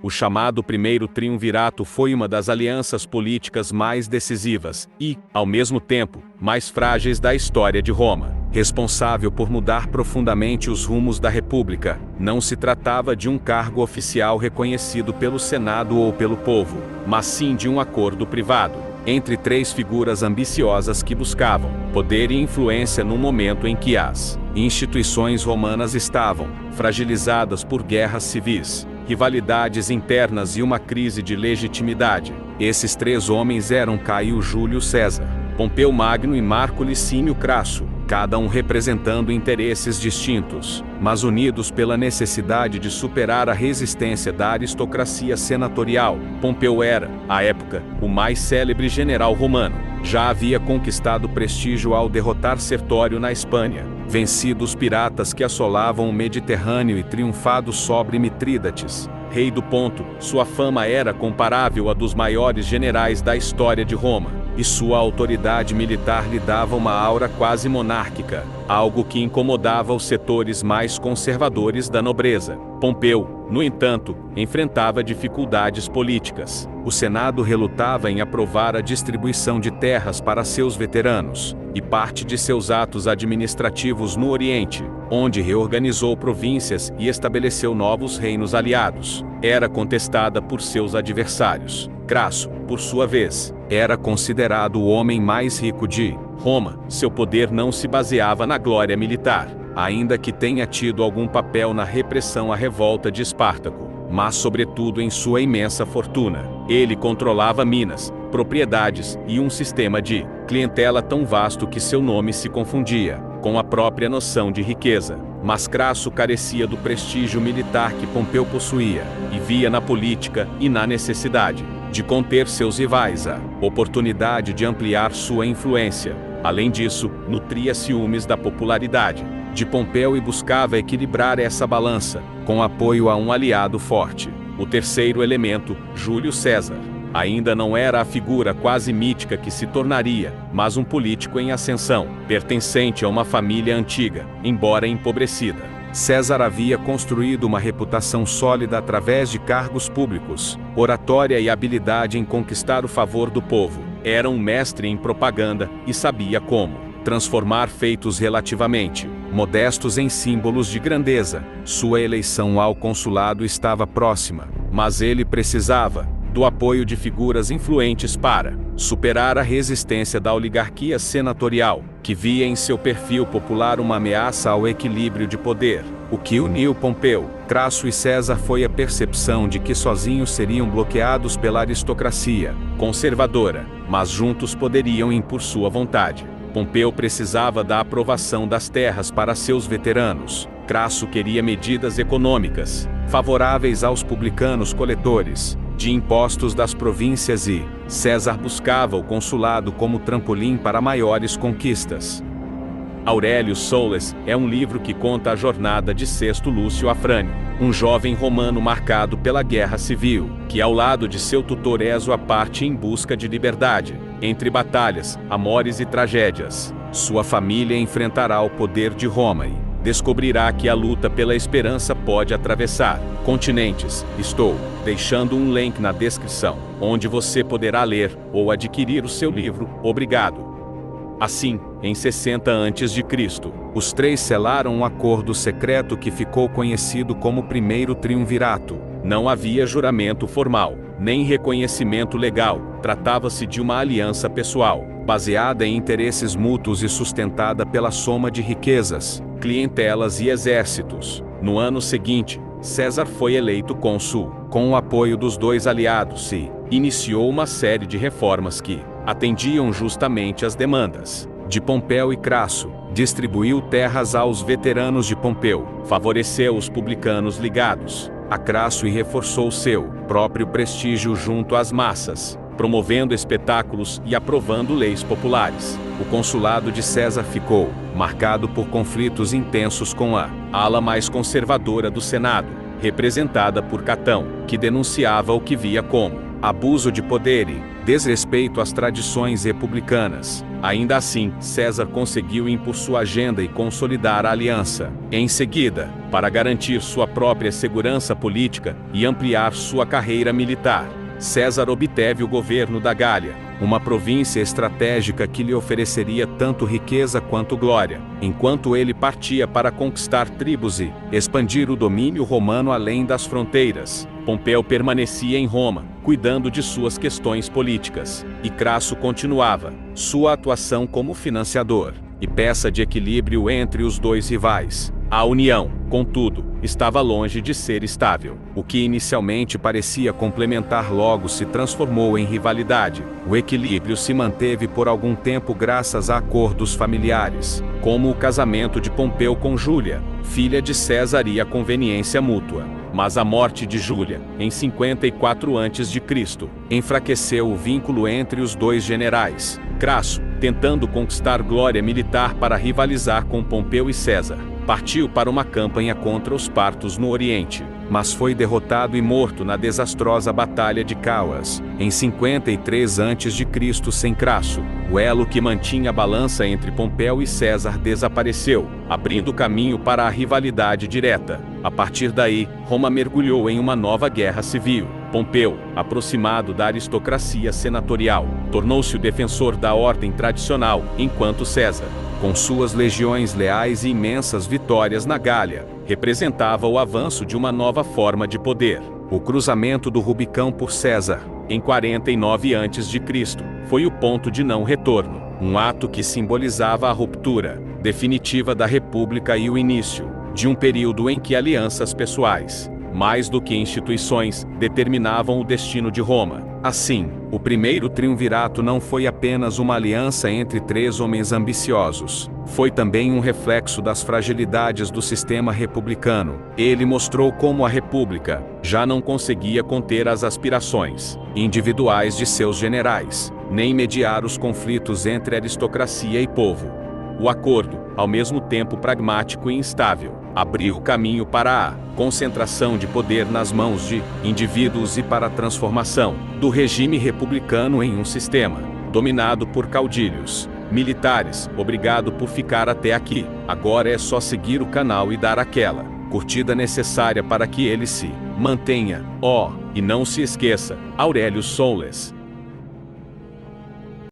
O chamado Primeiro Triunvirato foi uma das alianças políticas mais decisivas e, ao mesmo tempo, mais frágeis da história de Roma. Responsável por mudar profundamente os rumos da República, não se tratava de um cargo oficial reconhecido pelo Senado ou pelo povo, mas sim de um acordo privado entre três figuras ambiciosas que buscavam poder e influência no momento em que as instituições romanas estavam fragilizadas por guerras civis, rivalidades internas e uma crise de legitimidade. Esses três homens eram Caio Júlio César, Pompeu Magno e Marco Licínio Crasso, cada um representando interesses distintos, mas unidos pela necessidade de superar a resistência da aristocracia senatorial. Pompeu era, à época, o mais célebre general romano. Já havia conquistado prestígio ao derrotar Sertório na Espanha, vencido os piratas que assolavam o Mediterrâneo e triunfado sobre Mitrídates, rei do Ponto. Sua fama era comparável à dos maiores generais da história de Roma, e sua autoridade militar lhe dava uma aura quase monárquica, algo que incomodava os setores mais conservadores da nobreza. Pompeu, no entanto, enfrentava dificuldades políticas. O Senado relutava em aprovar a distribuição de terras para seus veteranos, e parte de seus atos administrativos no Oriente, onde reorganizou províncias e estabeleceu novos reinos aliados, era contestada por seus adversários. Crasso, por sua vez, era considerado o homem mais rico de Roma. Seu poder não se baseava na glória militar, ainda que tenha tido algum papel na repressão à revolta de Espartaco, mas sobretudo em sua imensa fortuna. Ele controlava minas, propriedades e um sistema de clientela tão vasto que seu nome se confundia com a própria noção de riqueza. Mas Crasso carecia do prestígio militar que Pompeu possuía, e via na política e na necessidade de conter seus rivais a oportunidade de ampliar sua influência. Além disso, nutria ciúmes da popularidade de Pompeu e buscava equilibrar essa balança com apoio a um aliado forte. O terceiro elemento, Júlio César, ainda não era a figura quase mítica que se tornaria, mas um político em ascensão, pertencente a uma família antiga, embora empobrecida. César havia construído uma reputação sólida através de cargos públicos, oratória e habilidade em conquistar o favor do povo. Era um mestre em propaganda e sabia como transformar feitos relativamente modestos em símbolos de grandeza. Sua eleição ao consulado estava próxima, mas ele precisava do apoio de figuras influentes para superar a resistência da oligarquia senatorial, que via em seu perfil popular uma ameaça ao equilíbrio de poder. O que uniu Pompeu, Crasso e César foi a percepção de que sozinhos seriam bloqueados pela aristocracia conservadora, mas juntos poderiam impor sua vontade. Pompeu precisava da aprovação das terras para seus veteranos. Crasso queria medidas econômicas favoráveis aos publicanos coletores de impostos das províncias e César buscava o consulado como trampolim para maiores conquistas. Aurelius Soles é um livro que conta a jornada de Sexto Lúcio Afrânio, um jovem romano marcado pela guerra civil, que ao lado de seu tutor Ezo parte em busca de liberdade. Entre batalhas, amores e tragédias, sua família enfrentará o poder de Roma e descobrirá que a luta pela esperança pode atravessar continentes. Estou deixando um link na descrição, onde você poderá ler ou adquirir o seu livro. Obrigado. Assim, em 60 a.C., os três selaram um acordo secreto que ficou conhecido como Primeiro Triunvirato. Não havia juramento formal, nem reconhecimento legal. Tratava-se de uma aliança pessoal, baseada em interesses mútuos e sustentada pela soma de riquezas, clientelas e exércitos. No ano seguinte, César foi eleito cônsul. Com o apoio dos dois aliados e iniciou uma série de reformas que atendiam justamente às demandas de Pompeu e Crasso. Distribuiu terras aos veteranos de Pompeu, favoreceu os publicanos ligados a Crasso e reforçou seu próprio prestígio junto às massas, promovendo espetáculos e aprovando leis populares. O consulado de César ficou marcado por conflitos intensos com a ala mais conservadora do Senado, representada por Catão, que denunciava o que via como abuso de poder e desrespeito às tradições republicanas. Ainda assim, César conseguiu impor sua agenda e consolidar a aliança. Em seguida, para garantir sua própria segurança política e ampliar sua carreira militar, César obteve o governo da Gália, uma província estratégica que lhe ofereceria tanto riqueza quanto glória, enquanto ele partia para conquistar tribos e expandir o domínio romano além das fronteiras. Pompeu permanecia em Roma, cuidando de suas questões políticas, e Crasso continuava sua atuação como financiador e peça de equilíbrio entre os dois rivais. A união, contudo, estava longe de ser estável. O que inicialmente parecia complementar logo se transformou em rivalidade. O equilíbrio se manteve por algum tempo graças a acordos familiares, como o casamento de Pompeu com Júlia, filha de César, e a conveniência mútua. Mas a morte de Júlia, em 54 a.C., enfraqueceu o vínculo entre os dois generais. Crasso, tentando conquistar glória militar para rivalizar com Pompeu e César, partiu para uma campanha contra os partos no Oriente, mas foi derrotado e morto na desastrosa Batalha de Cauas, em 53 a.C. Sem Crasso, o elo que mantinha a balança entre Pompeu e César desapareceu, abrindo caminho para a rivalidade direta. A partir daí, Roma mergulhou em uma nova guerra civil. Pompeu, aproximado da aristocracia senatorial, tornou-se o defensor da ordem tradicional, enquanto César, com suas legiões leais e imensas vitórias na Gália, representava o avanço de uma nova forma de poder. O cruzamento do Rubicão por César, em 49 a.C., foi o ponto de não retorno, um ato que simbolizava a ruptura definitiva da República e o início de um período em que alianças pessoais, mais do que instituições, determinavam o destino de Roma. Assim, o primeiro triunvirato não foi apenas uma aliança entre três homens ambiciosos. Foi também um reflexo das fragilidades do sistema republicano. Ele mostrou como a República já não conseguia conter as aspirações individuais de seus generais, nem mediar os conflitos entre aristocracia e povo. O acordo, ao mesmo tempo pragmático e instável, abriu caminho para a concentração de poder nas mãos de indivíduos e para a transformação do regime republicano em um sistema dominado por caudilhos militares. Obrigado por ficar até aqui. Agora é só seguir o canal e dar aquela curtida necessária para que ele se mantenha. E não se esqueça, Aurélio Soules.